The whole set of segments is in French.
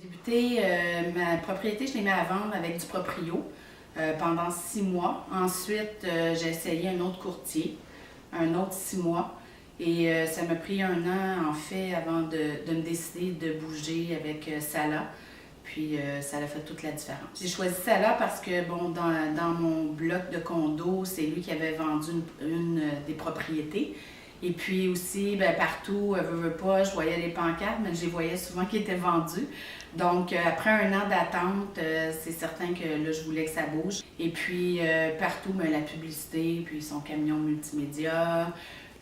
J'ai débuté ma propriété, je l'ai mis à vendre avec du proprio pendant 6 mois. Ensuite, j'ai essayé un autre courtier, un autre 6 mois. Et ça m'a pris 1 an, en fait, avant de me décider de bouger avec Sala. Puis ça a fait toute la différence. J'ai choisi Sala parce que, bon, dans mon bloc de condo, c'est lui qui avait vendu une des propriétés. Et puis aussi, ben, partout, veux pas, je voyais les pancartes, mais je les voyais souvent qui étaient vendus. Donc, après 1 an d'attente, c'est certain que là, je voulais que ça bouge. Et puis, partout, ben, la publicité, puis son camion multimédia,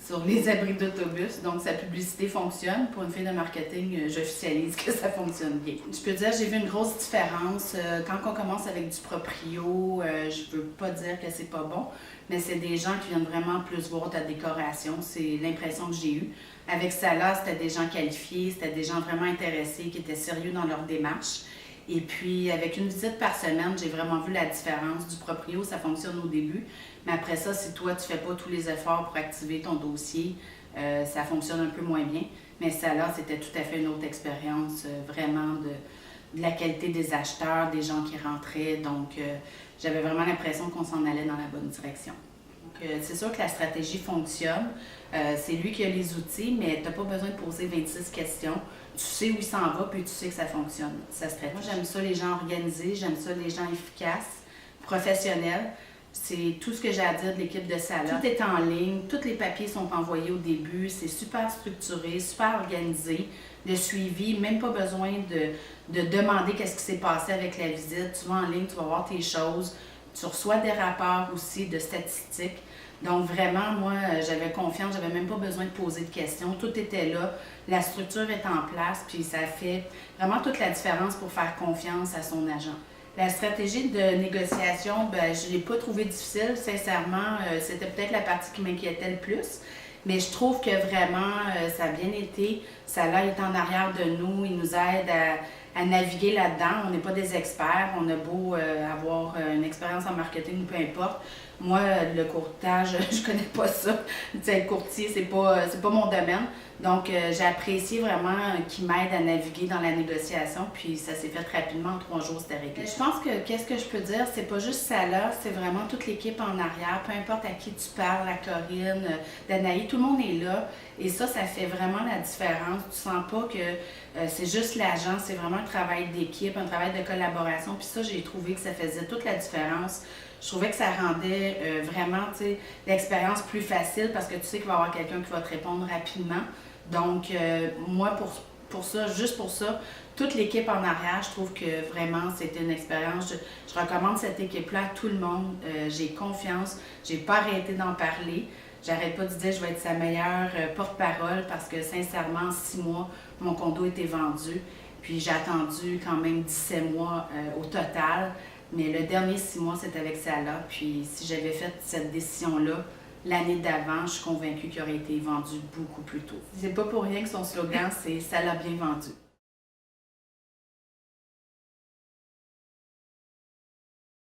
sur les abris d'autobus. Donc, sa publicité fonctionne. Pour une fille de marketing, j'officialise que ça fonctionne bien. Je peux dire, j'ai vu une grosse différence. Quand on commence avec du proprio, je veux pas dire que c'est pas bon, mais c'est des gens qui viennent vraiment plus voir ta décoration. C'est l'impression que j'ai eue. Avec Sala, c'était des gens qualifiés, c'était des gens vraiment intéressés, qui étaient sérieux dans leur démarche. Et puis, avec une visite par semaine, j'ai vraiment vu la différence. Du proprio, ça fonctionne au début, mais après ça, si toi, tu fais pas tous les efforts pour activer ton dossier, ça fonctionne un peu moins bien. Mais Sala, c'était tout à fait une autre expérience, vraiment de la qualité des acheteurs, des gens qui rentraient. Donc, j'avais vraiment l'impression qu'on s'en allait dans la bonne direction. C'est sûr que la stratégie fonctionne. C'est lui qui a les outils, mais tu n'as pas besoin de poser 26 questions. Tu sais où il s'en va, puis tu sais que ça fonctionne, sa stratégie. Moi, j'aime ça les gens organisés, j'aime ça les gens efficaces, professionnels. C'est tout ce que j'ai à dire de l'équipe de Sala. Tout est en ligne, tous les papiers sont envoyés au début, c'est super structuré, super organisé. Le suivi, même pas besoin de demander qu'est-ce qui s'est passé avec la visite. Tu vas en ligne, tu vas voir tes choses. Tu reçois des rapports aussi de statistiques. Donc vraiment, moi, j'avais confiance, j'avais même pas besoin de poser de questions. Tout était là, la structure est en place, puis ça fait vraiment toute la différence pour faire confiance à son agent. La stratégie de négociation, ben, je ne l'ai pas trouvée difficile. Sincèrement, c'était peut-être la partie qui m'inquiétait le plus. Mais je trouve que vraiment, ça a bien été. Sala est en arrière de nous, il nous aide à naviguer là-dedans. On n'est pas des experts, on a beau avoir une expérience en marketing, peu importe. Moi, le courtage, je connais pas ça. Tu sais, être courtier, c'est pas mon domaine. Donc, j'ai apprécié vraiment qu'il m'aide à naviguer dans la négociation, puis ça s'est fait rapidement, en 3 jours, c'était réglé. Je pense que, qu'est-ce que je peux dire, c'est pas juste Sala, c'est vraiment toute l'équipe en arrière, peu importe à qui tu parles, à Corinne, Danaï, tout le monde est là, et ça fait vraiment la différence. Tu sens pas que c'est juste l'agent, c'est vraiment un travail d'équipe, un travail de collaboration, puis ça, j'ai trouvé que ça faisait toute la différence. Je trouvais que ça rendait vraiment, tu sais, l'expérience plus facile parce que tu sais qu'il va y avoir quelqu'un qui va te répondre rapidement. Donc, moi, pour ça, juste pour ça, toute l'équipe en arrière, je trouve que vraiment, c'était une expérience. Je recommande cette équipe-là à tout le monde. J'ai confiance. J'ai pas arrêté d'en parler. J'arrête pas de dire que je vais être sa meilleure porte-parole parce que, sincèrement, en 6 mois, mon condo était vendu. Puis, j'ai attendu quand même 17 mois au total. Mais le dernier 6 mois, c'était avec Sala. Puis si j'avais fait cette décision-là l'année d'avant, je suis convaincue qu'il aurait été vendu beaucoup plus tôt. C'est pas pour rien que son slogan, c'est « Sala bien vendu ».